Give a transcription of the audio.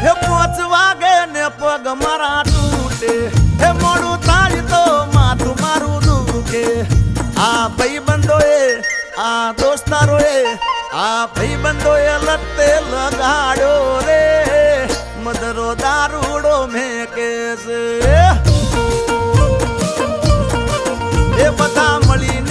હે 5 વાગે ને પગ મારા તૂટે, હે મોડું થાય તો માથું મારું દુખે. આ ભાઈબંધોએ, આ દોસ્તારોએ, આ ભાઈબંધોએ લતે લગાડ્યો રે, મદરો દારૂડો મેકે છે. એ બધા મળીને